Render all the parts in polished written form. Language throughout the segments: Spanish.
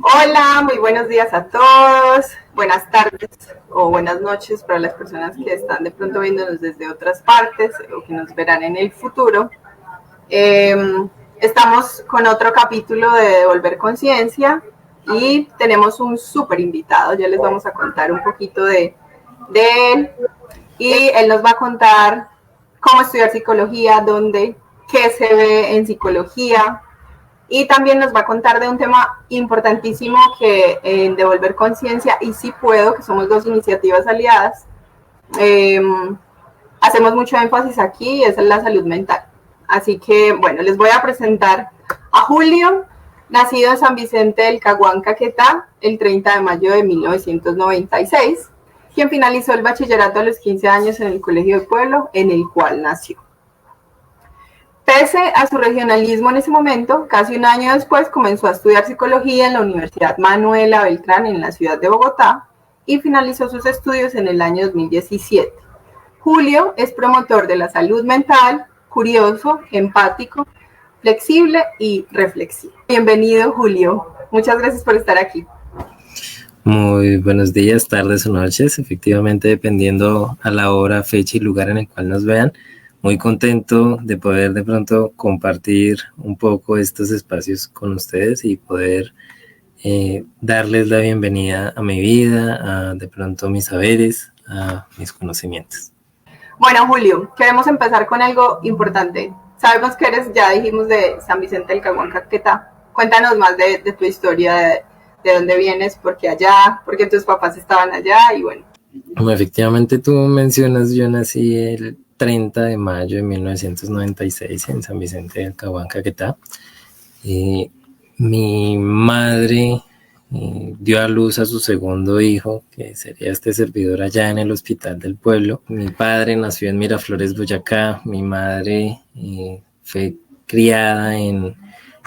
Hola, muy buenos días a todos, buenas tardes o buenas noches para las personas que están de pronto viéndonos desde otras partes o que nos verán en el futuro. Estamos con otro capítulo de Devolver Conciencia y tenemos un súper invitado, ya les vamos a contar un poquito de él y él nos va a contar cómo estudiar psicología, dónde, qué se ve en psicología, y también nos va a contar de un tema importantísimo que en Devolver Conciencia y Si Puedo, que somos dos iniciativas aliadas, eh, hacemos mucho énfasis aquí, es la salud mental. Así que, bueno, les voy a presentar a Julio, nacido en San Vicente del Caguán, Caquetá, el 30 de mayo de 1996, quien finalizó el bachillerato a los 15 años en el Colegio del Pueblo, en el cual nació. Pese a su regionalismo en ese momento, casi un año después comenzó a estudiar psicología en la Universidad Manuela Beltrán en la ciudad de Bogotá y finalizó sus estudios en el año 2017. Julio es promotor de la salud mental, curioso, empático, flexible y reflexivo. Bienvenido, Julio. Muchas gracias por estar aquí. Muy buenos días, tardes o noches, efectivamente dependiendo a la hora, fecha y lugar en el cual nos vean. Muy contento de poder de pronto compartir un poco estos espacios con ustedes y poder darles la bienvenida a mi vida, a de pronto mis saberes, a mis conocimientos. Bueno, Julio, queremos empezar con algo importante. Sabemos que eres, ya dijimos, de San Vicente del Caguán, Caquetá. Cuéntanos más de tu historia, de dónde vienes, por qué allá, por qué tus papás estaban allá y bueno. Como efectivamente tú mencionas, yo nací el 30 de mayo de 1996 en San Vicente del Caguán, Caquetá. Mi madre dio a luz a su segundo hijo, que sería este servidor allá en el hospital del pueblo. Mi padre nació en Miraflores, Boyacá. Mi madre fue criada en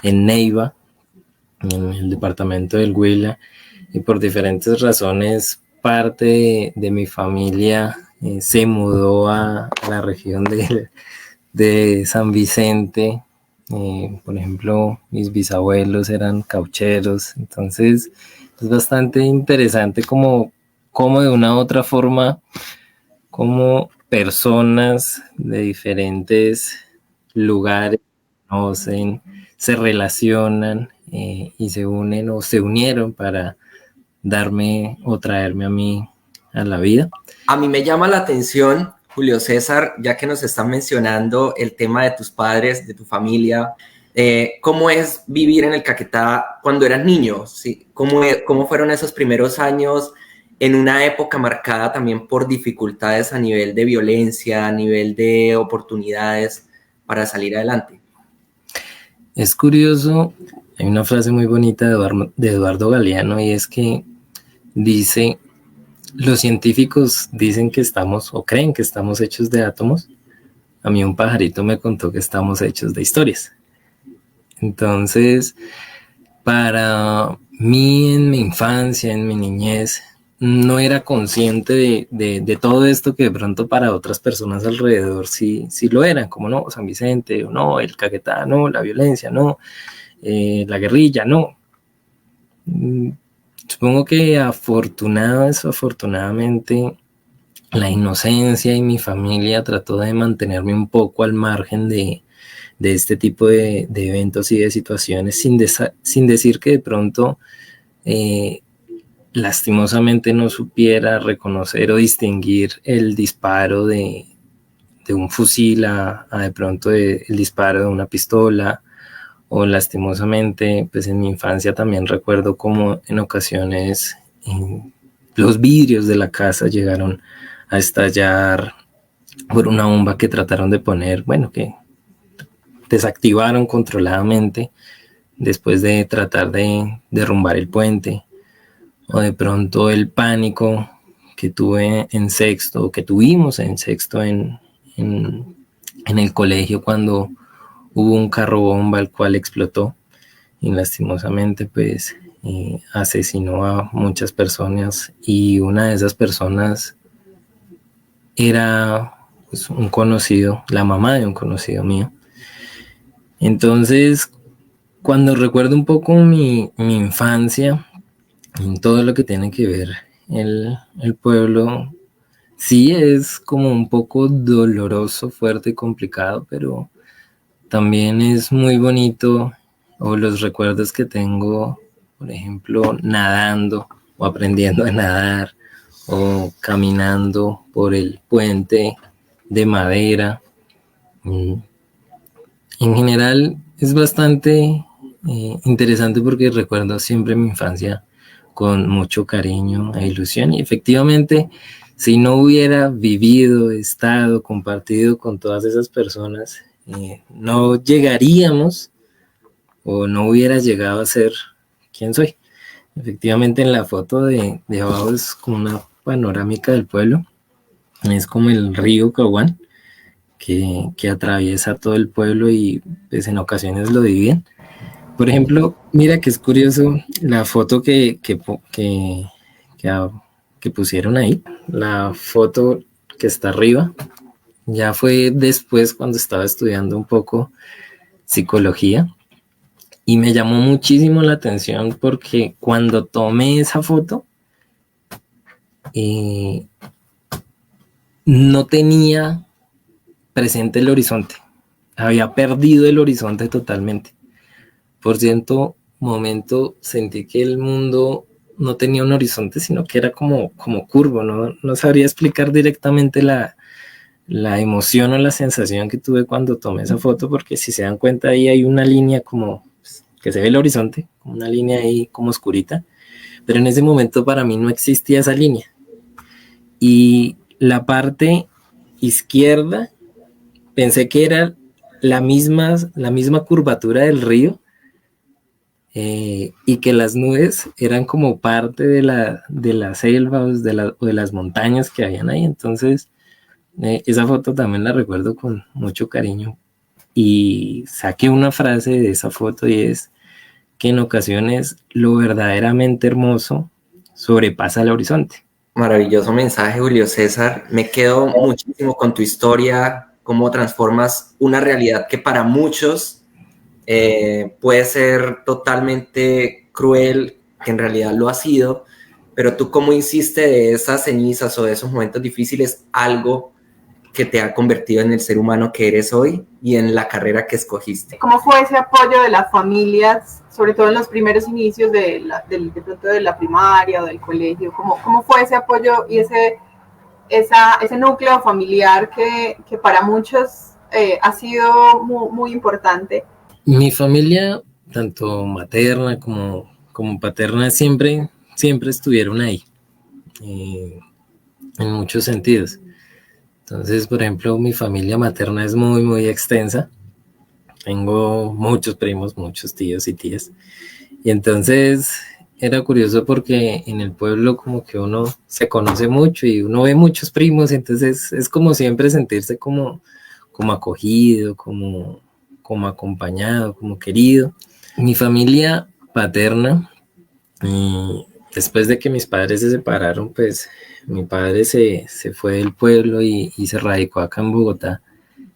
Neiva, en el departamento del Huila, y por diferentes razones parte de mi familia se mudó a la región de San Vicente. Por ejemplo, mis bisabuelos eran caucheros, entonces es bastante interesante como de una u otra forma, como personas de diferentes lugares conocen, se relacionan y se unen o se unieron para darme o traerme a mí a la vida. A mí me llama la atención, Julio César, ya que nos están mencionando el tema de tus padres, de tu familia, ¿cómo es vivir en el Caquetá cuando eras niño? ¿Sí? ¿Cómo fueron esos primeros años en una época marcada también por dificultades a nivel de violencia, a nivel de oportunidades para salir adelante? Es curioso, hay una frase muy bonita de Eduardo Galeano y es que dice: los científicos dicen que estamos o creen que estamos hechos de átomos. A mí un pajarito me contó que estamos hechos de historias. Entonces, para mí en mi infancia, en mi niñez, no era consciente de todo esto que de pronto para otras personas alrededor sí lo eran, como no, San Vicente, o no, el Caquetá, no, la violencia, no, la guerrilla, no. Supongo que afortunadamente la inocencia y mi familia trató de mantenerme un poco al margen de este tipo de eventos y de situaciones, sin decir que de pronto lastimosamente no supiera reconocer o distinguir el disparo de un fusil a de pronto el disparo de una pistola. O lastimosamente, pues en mi infancia también recuerdo como en ocasiones los vidrios de la casa llegaron a estallar por una bomba que trataron de poner, bueno, que desactivaron controladamente después de tratar de derrumbar el puente. O de pronto el pánico que tuve en sexto, que tuvimos en sexto en el colegio cuando hubo un carro bomba el cual explotó y lastimosamente pues asesinó a muchas personas, y una de esas personas era pues un conocido, la mamá de un conocido mío. Entonces, cuando recuerdo un poco mi infancia, en todo lo que tiene que ver el pueblo. Sí es como un poco doloroso, fuerte y complicado, pero también es muy bonito, o los recuerdos que tengo, por ejemplo, nadando o aprendiendo a nadar o caminando por el puente de madera. En general es bastante interesante porque recuerdo siempre mi infancia con mucho cariño e ilusión, y efectivamente si no hubiera vivido, estado, compartido con todas esas personas, no llegaríamos o no hubiera llegado a ser quien soy. Efectivamente en la foto de abajo es como una panorámica del pueblo, es como el río Caguán que atraviesa todo el pueblo y pues en ocasiones lo dividen. Por ejemplo, mira que es curioso la foto que pusieron ahí, la foto que está arriba, ya fue después cuando estaba estudiando un poco psicología, y me llamó muchísimo la atención porque cuando tomé esa foto eh, no tenía presente el horizonte, había perdido el horizonte totalmente. Por cierto momento sentí que el mundo no tenía un horizonte, sino que era como curvo, no sabría explicar directamente la emoción o la sensación que tuve cuando tomé esa foto, porque si se dan cuenta ahí hay una línea como que se ve el horizonte, una línea ahí como oscurita, pero en ese momento para mí no existía esa línea. Y la parte izquierda pensé que era la misma curvatura del río, y que las nubes eran como parte de la selva o de las montañas que habían ahí. Entonces, esa foto también la recuerdo con mucho cariño. Y saqué una frase de esa foto, y es que en ocasiones lo verdaderamente hermoso sobrepasa el horizonte. Maravilloso mensaje, Julio César. Me quedo muchísimo con tu historia, cómo transformas una realidad que para muchos puede ser totalmente cruel, que en realidad lo ha sido, pero tú cómo hiciste de esas cenizas o de esos momentos difíciles algo que te ha convertido en el ser humano que eres hoy y en la carrera que escogiste. ¿Cómo fue ese apoyo de las familias, sobre todo en los primeros inicios de pronto de la primaria o del colegio? ¿Cómo fue ese apoyo y ese núcleo familiar que para muchos ha sido muy importante? Mi familia, tanto materna como paterna, siempre estuvieron ahí, en muchos sentidos. Entonces, por ejemplo, mi familia materna es muy extensa. Tengo muchos primos, muchos tíos y tías. Y entonces era curioso porque en el pueblo como que uno se conoce mucho y uno ve muchos primos, entonces es como siempre sentirse como acogido, como acompañado, como querido. Mi familia paterna, después de que mis padres se separaron, pues mi padre se fue del pueblo y se radicó acá en Bogotá.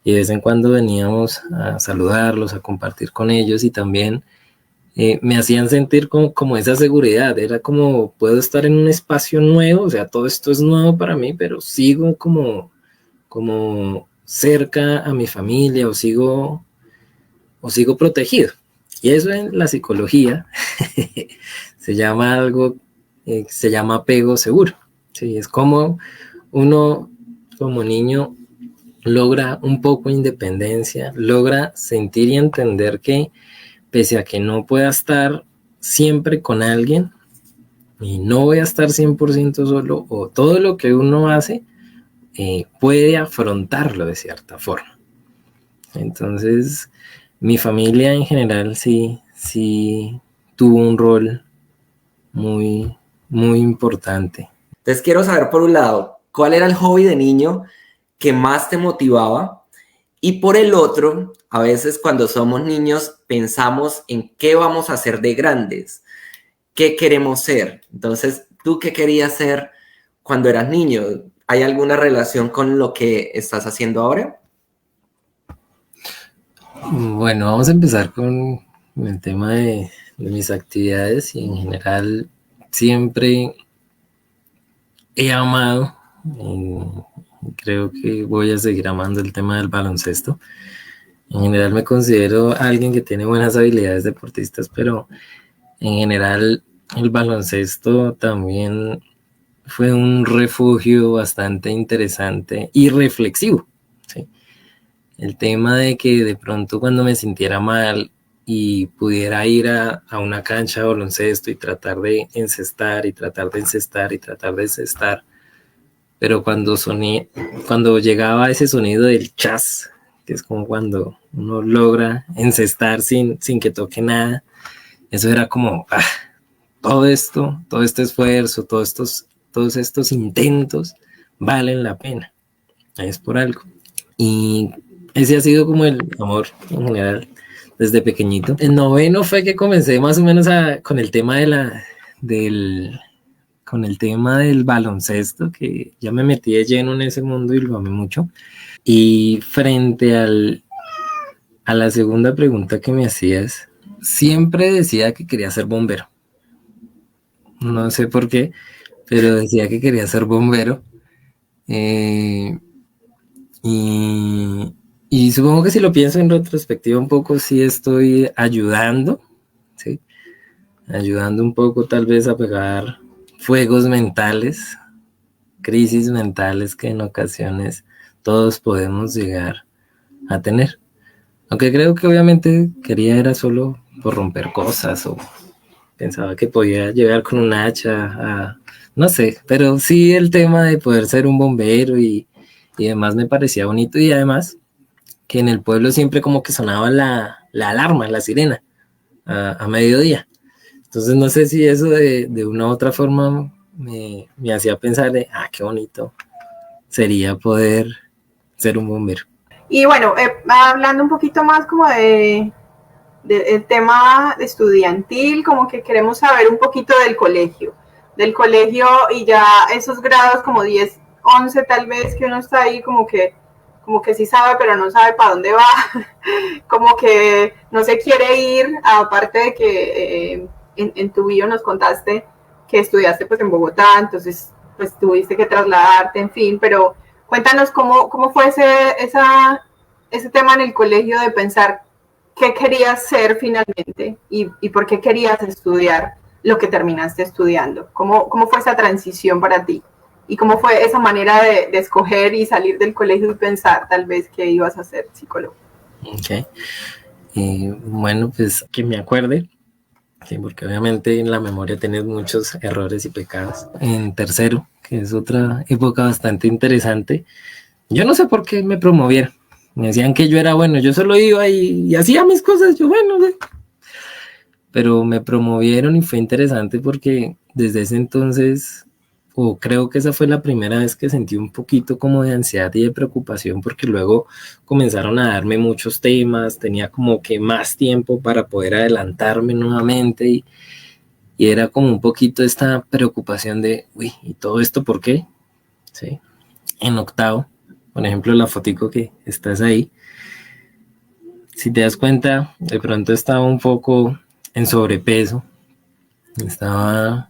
Y de vez en cuando veníamos a saludarlos, a compartir con ellos, y también me hacían sentir como esa seguridad. Era como, puedo estar en un espacio nuevo, o sea, todo esto es nuevo para mí, pero sigo como cerca a mi familia, o sigo protegido. Y eso en la psicología se llama apego seguro. Sí, es como uno como niño logra un poco de independencia, logra sentir y entender que pese a que no pueda estar siempre con alguien y no voy a estar 100% solo, o todo lo que uno hace puede afrontarlo de cierta forma. Entonces, mi familia en general sí tuvo un rol muy importante. Entonces quiero saber por un lado, ¿cuál era el hobby de niño que más te motivaba? Y por el otro, a veces cuando somos niños pensamos en qué vamos a hacer de grandes, qué queremos ser. Entonces, ¿tú qué querías ser cuando eras niño? ¿Hay alguna relación con lo que estás haciendo ahora? Bueno, vamos a empezar con el tema de mis actividades, y en general siempre he amado, y creo que voy a seguir amando el tema del baloncesto. En general me considero alguien que tiene buenas habilidades deportistas, pero en general el baloncesto también fue un refugio bastante interesante y reflexivo, ¿sí? El tema de que de pronto cuando me sintiera mal y pudiera ir a una cancha de baloncesto y tratar de encestar y tratar de encestar y tratar de encestar, pero cuando llegaba ese sonido del chas, que es como cuando uno logra encestar sin que toque nada, eso era como, todo este esfuerzo, todos estos intentos valen la pena, es por algo. Y ese ha sido como el amor en general desde pequeñito. En noveno fue que comencé más o menos con el tema con el tema del baloncesto, que ya me metí de lleno en ese mundo y lo amé mucho. Y frente a la segunda pregunta que me hacías, siempre decía que quería ser bombero. No sé por qué, pero decía que quería ser bombero. Y, y supongo que si lo pienso en retrospectiva un poco, sí estoy ayudando, ¿sí? Ayudando un poco tal vez a pegar fuegos mentales, crisis mentales que en ocasiones todos podemos llegar a tener. Aunque creo que obviamente quería era solo por romper cosas o pensaba que podía llegar con un hacha no sé, pero sí el tema de poder ser un bombero y demás me parecía bonito y además que en el pueblo siempre como que sonaba la alarma, la sirena a mediodía. Entonces no sé si eso de una u otra forma me hacía pensar de, qué bonito sería poder ser un bombero. Y bueno, hablando un poquito más como el tema estudiantil, como que queremos saber un poquito del colegio y ya esos grados como 10, 11 tal vez que uno está ahí como que sí sabe pero no sabe para dónde va, como que no se quiere ir, aparte de que en tu video nos contaste que estudiaste pues en Bogotá, entonces pues tuviste que trasladarte, en fin, pero cuéntanos cómo fue ese tema en el colegio de pensar qué querías ser finalmente y por qué querías estudiar lo que terminaste estudiando. ¿Cómo fue esa transición para ti? ¿Y cómo fue esa manera de escoger y salir del colegio y pensar tal vez que ibas a ser psicólogo? Ok. Bueno, pues que me acuerde, sí, porque obviamente en la memoria tienes muchos errores y pecados. En tercero, que es otra época bastante interesante, yo no sé por qué me promovieron. Me decían que yo era bueno, yo solo iba y hacía mis cosas, yo bueno, ¿sí? Pero me promovieron y fue interesante porque desde ese entonces, o creo que esa fue la primera vez que sentí un poquito como de ansiedad y de preocupación porque luego comenzaron a darme muchos temas, tenía como que más tiempo para poder adelantarme nuevamente y era como un poquito esta preocupación de, uy, ¿y todo esto por qué? ¿Sí? En octavo, por ejemplo, la fotico que estás ahí, si te das cuenta, de pronto estaba un poco en sobrepeso, estaba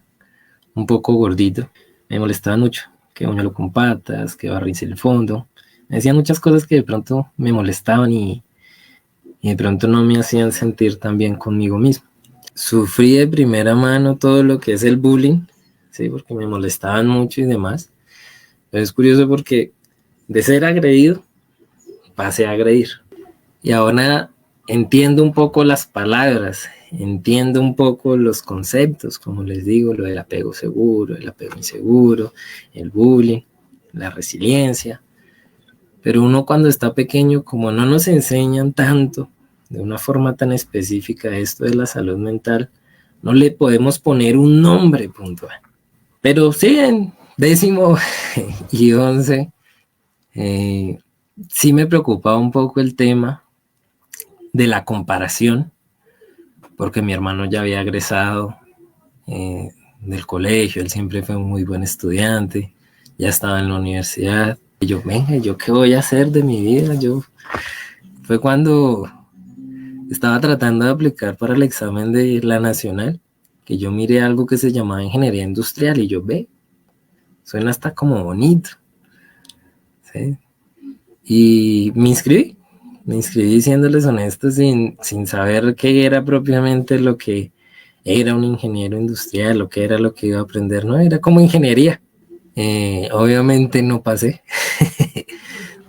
un poco gordito, me molestaba mucho, que uñalo con patas, que barrice el fondo, me decían muchas cosas que de pronto me molestaban y de pronto no me hacían sentir tan bien conmigo mismo. Sufrí de primera mano todo lo que es el bullying, sí, porque me molestaban mucho y demás, pero es curioso porque de ser agredido pasé a agredir. Y ahora entiendo un poco las palabras, entiendo un poco los conceptos, como les digo, lo del apego seguro, el apego inseguro, el bullying, la resiliencia. Pero uno cuando está pequeño, como no nos enseñan tanto, de una forma tan específica esto de la salud mental, no le podemos poner un nombre puntual. Pero sí, en décimo y 11, sí me preocupaba un poco el tema de la comparación, porque mi hermano ya había egresado del colegio, él siempre fue un muy buen estudiante, ya estaba en la universidad. Y yo, venga, ¿yo qué voy a hacer de mi vida? Fue cuando estaba tratando de aplicar para el examen de la nacional que yo miré algo que se llamaba ingeniería industrial y yo suena hasta como bonito, ¿sí? Y me inscribí siéndoles honesto sin saber qué era propiamente lo que era un ingeniero industrial, lo que era lo que iba a aprender, no, era como ingeniería. Obviamente no pasé.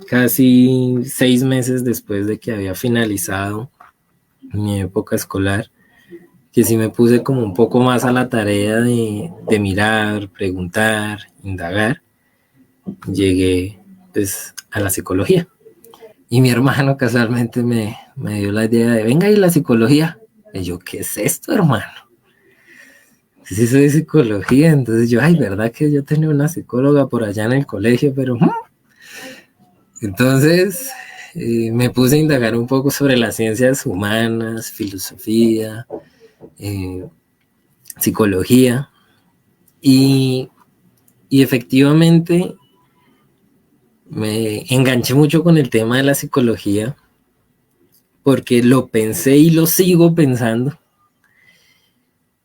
Casi 6 meses después de que había finalizado mi época escolar, que sí me puse como un poco más a la tarea de mirar, preguntar, indagar, llegué pues a la psicología. Y mi hermano casualmente me dio la idea de, venga, ¿y la psicología? Y yo, ¿qué es esto, hermano? Sí, soy psicología. Entonces yo, ay, ¿verdad que yo tenía una psicóloga por allá en el colegio? Pero entonces me puse a indagar un poco sobre las ciencias humanas, filosofía, psicología, y efectivamente me enganché mucho con el tema de la psicología porque lo pensé y lo sigo pensando,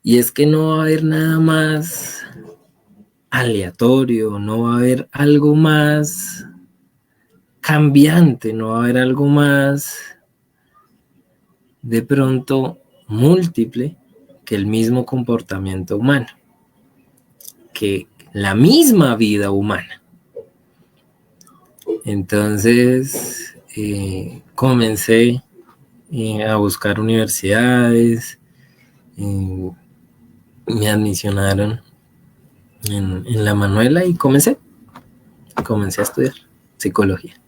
y es que no va a haber nada más aleatorio, no va a haber algo más cambiante, no va a haber algo más de pronto múltiple que el mismo comportamiento humano, que la misma vida humana. Entonces comencé a buscar universidades, me admisionaron en la Manuela y comencé a estudiar psicología.